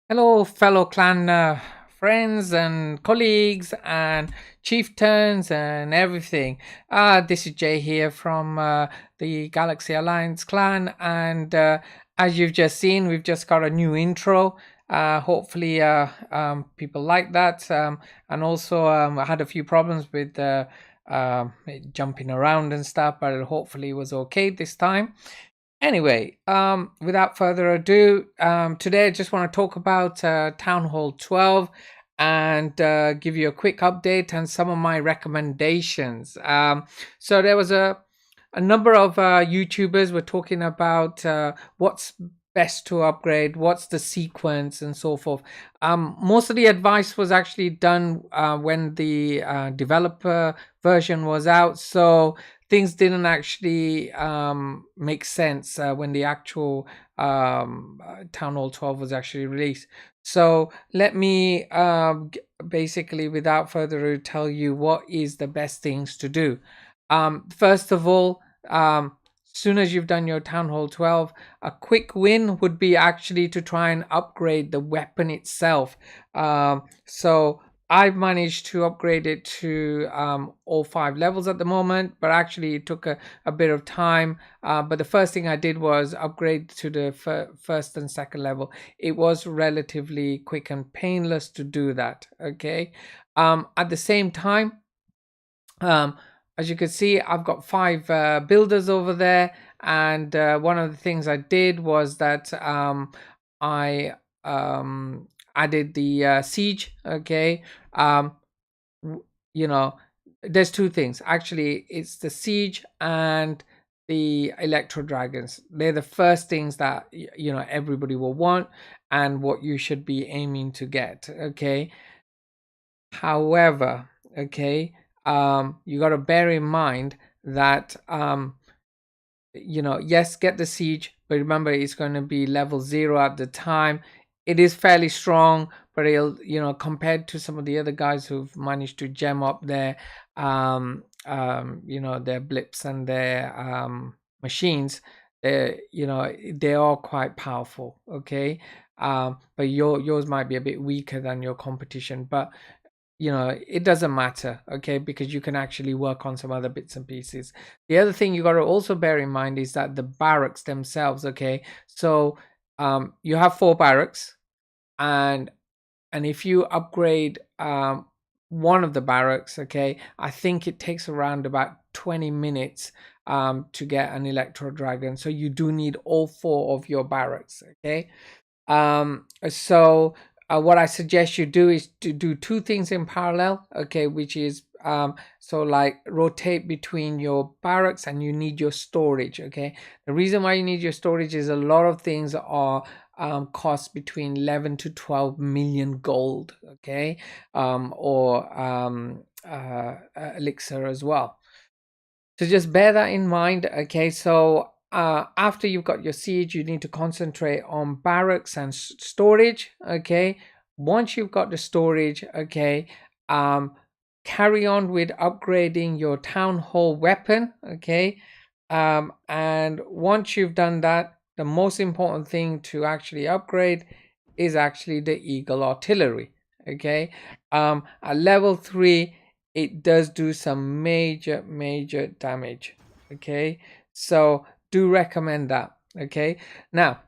Hello, fellow clan friends and colleagues and chieftains and everything. This is Jay here from the Galaxy Alliance clan, and as you've just seen, we've just got a new intro. Hopefully, people like that. And also, I had a few problems with jumping around and stuff, but hopefully, it was okay this time. Anyway, without further ado, today I just want to talk about Town Hall 12 and give you a quick update and some of my recommendations. So there was a number of YouTubers were talking about what's best to upgrade, what's the sequence, and so forth. Most of the advice was actually done when the developer version was out, so things didn't actually make sense when the actual Town Hall 12 was actually released. So let me basically, without further ado, tell you what is the best things to do. First of all, soon as you've done your Town Hall 12, a quick win would be actually to try and upgrade the weapon itself. So I've managed to upgrade it to all 5 levels at the moment, but actually it took a bit of time. But the first thing I did was upgrade to the first and second level. It was relatively quick and painless to do that. Okay. At the same time, um, as you can see, I've got 5 builders over there, and one of the things I did was that I added the siege. Okay, you know, there's two things actually. It's the siege and the electro dragons. They're the first things that everybody will want and what you should be aiming to get. Okay, however, okay, you got to bear in mind that yes, get the siege, but remember it's going to be level 0 at the time. It is fairly strong, but it'll, compared to some of the other guys who've managed to gem up their their blips and their machines, they are quite powerful. Okay, but yours might be a bit weaker than your competition, but it doesn't matter. Okay, because you can actually work on some other bits and pieces. The other thing you got to also bear in mind is that the barracks themselves. Okay, so you have 4 barracks, and if you upgrade one of the barracks, okay, I think it takes around about 20 minutes to get an electro dragon, so you do need all 4 of your barracks. Okay, so what I suggest you do is to do 2 things in parallel. Okay, which is so like rotate between your barracks, and you need your storage. Okay, the reason why you need your storage is a lot of things are cost between 11 to 12 million gold. Okay, or elixir as well. So just bear that in mind. Okay, so after you've got your siege, you need to concentrate on barracks and storage. Okay, once you've got the storage, okay, carry on with upgrading your town hall weapon. Okay, and once you've done that, the most important thing to actually upgrade is actually the eagle artillery. Okay, at level 3, it does do some major damage. Okay, so do recommend that. Okay, now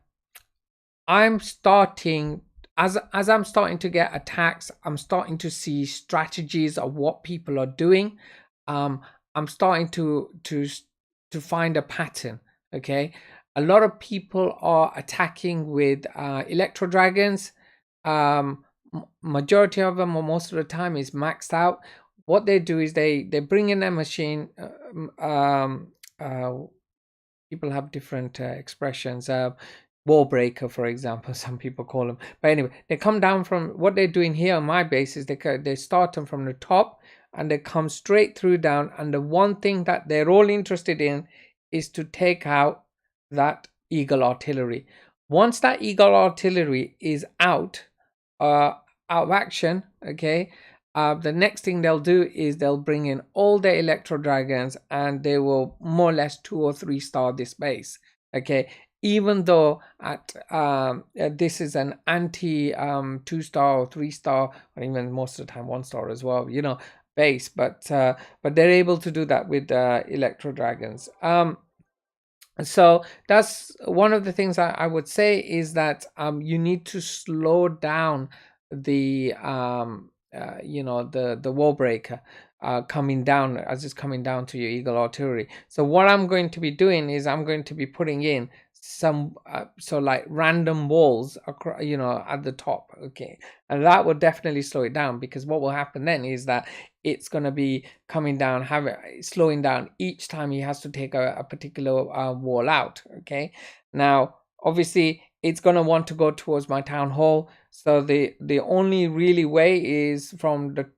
I'm starting, as I'm starting to get attacks, I'm starting to see strategies of what people are doing. I'm starting to find a pattern. Okay, a lot of people are attacking with electro dragons. Majority of them, or most of the time, is maxed out. What they do is they bring in their machine. Uh, People have different expressions. Wall breaker, for example, some people call them. But anyway, they come down from, what they're doing here on my base is they start them from the top, and they come straight through down. And the one thing that they're all interested in is to take out that eagle artillery. Once that eagle artillery is uh, out of action, okay, the next thing they'll do is they'll bring in all their electro dragons, and they will more or less 2 or 3 star this base. Okay, even though this is an anti 2-star or 3-star, or even most of the time 1-star as well, you know, base, but they're able to do that with Electro Dragons. So that's one of the things I would say, is that you need to slow down the you know, the wall breaker coming down, as it's coming down to your Eagle Artillery. So what I'm going to be doing is I'm going to be putting in some so like random walls across, you know, at the top. Okay, and that will definitely slow it down, because what will happen then is that it's going to be coming down, slowing down each time he has to take a particular wall out. Okay, now obviously it's going to want to go towards my town hall, so the only really way is from the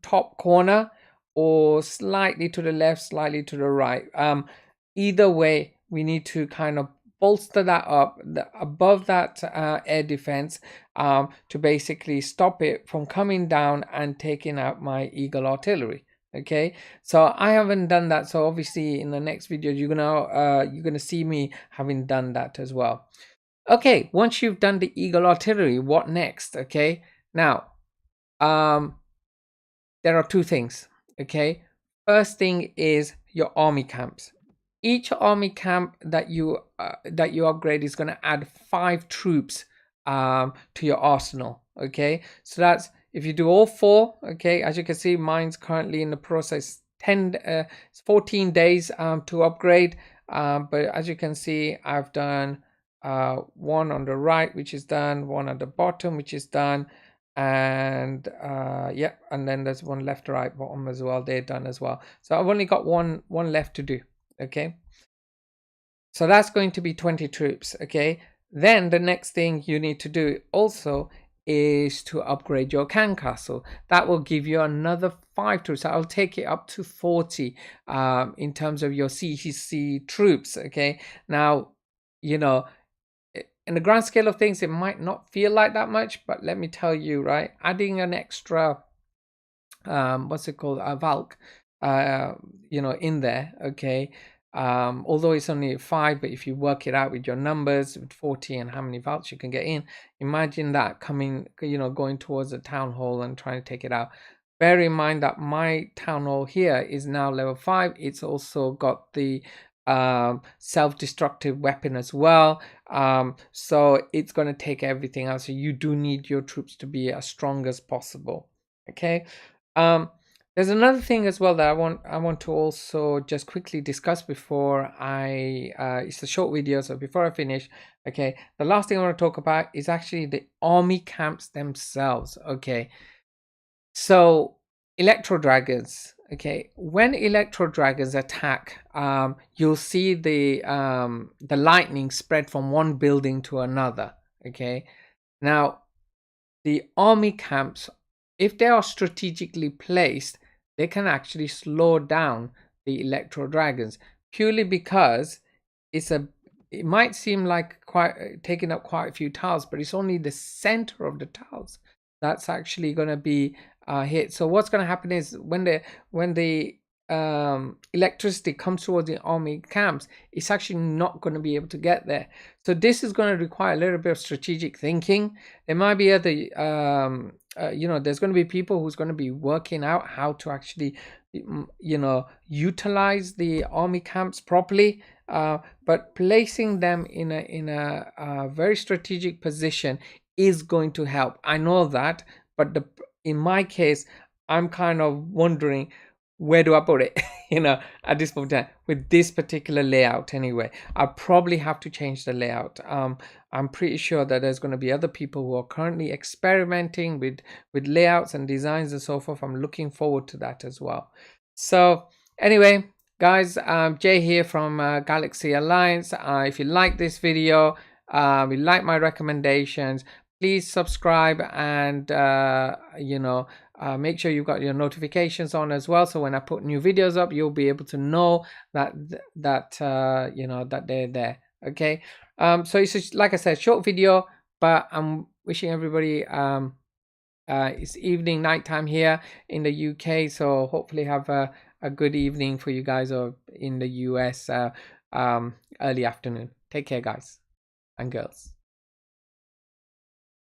top corner, or slightly to the left, slightly to the right. Either way, we need to kind of bolster that up above that air defense, to basically stop it from coming down and taking out my Eagle Artillery. Okay, so I haven't done that, so obviously in the next video you're gonna see me having done that as well. Okay, once you've done the Eagle Artillery, what next? Okay, now there are two things. Okay, first thing is your army camps. Each army camp that you upgrade is going to add 5 troops to your arsenal. Okay, so that's if you do all 4. Okay, as you can see, mine's currently in the process 14 days to upgrade, but as you can see, I've done one on the right, which is done, one at the bottom, which is done, and yeah, and then there's one left, right, bottom as well. They're done as well, so I've only got one left to do. Okay, so that's going to be 20 troops. Okay, then the next thing you need to do also is to upgrade your can castle. That will give you another 5 troops. I'll take it up to 40 in terms of your CEC troops. Okay, now, you know, in the grand scale of things, it might not feel like that much, but let me tell you, right, adding an extra what's it called, a Valk, you know, in there. Okay, although it's only 5, but if you work it out with your numbers, with 40 and how many Valks you can get in, imagine that coming, you know, going towards the town hall and trying to take it out. Bear in mind that my town hall here is now level 5. It's also got the self-destructive weapon as well, so it's going to take everything else. So you do need your troops to be as strong as possible. Okay, there's another thing as well that I want to also just quickly discuss before I it's a short video, so before I finish. Okay, the last thing I want to talk about is actually the army camps themselves. Okay, so Electro Dragons. Okay, when Electro Dragons attack, you'll see the lightning spread from one building to another. Okay, now the army camps, if they are strategically placed, they can actually slow down the Electro Dragons, purely because it might seem like quite taking up quite a few tiles, but it's only the center of the tiles that's actually going to be hit. So what's going to happen is when the electricity comes towards the army camps, it's actually not going to be able to get there. So this is going to require a little bit of strategic thinking. There might be other you know, there's going to be people who's going to be working out how to actually, you know, utilize the army camps properly, but placing them in a very strategic position is going to help. I know that, but in my case, I'm kind of wondering, where do I put it? You know, at this point in time, with this particular layout anyway, I'll probably have to change the layout. I'm pretty sure that there's going to be other people who are currently experimenting with layouts and designs and so forth. I'm looking forward to that as well. So anyway, guys, Jay here from Galaxy Alliance. If you like this video, you like my recommendations, please subscribe, and you know, make sure you've got your notifications on as well, so when I put new videos up, you'll be able to know that you know, that they're there. Okay, so it's just, like I said, short video, but I'm wishing everybody it's evening, nighttime here in the UK, so hopefully have a good evening for you guys, or in the US early afternoon. Take care, guys. and girls.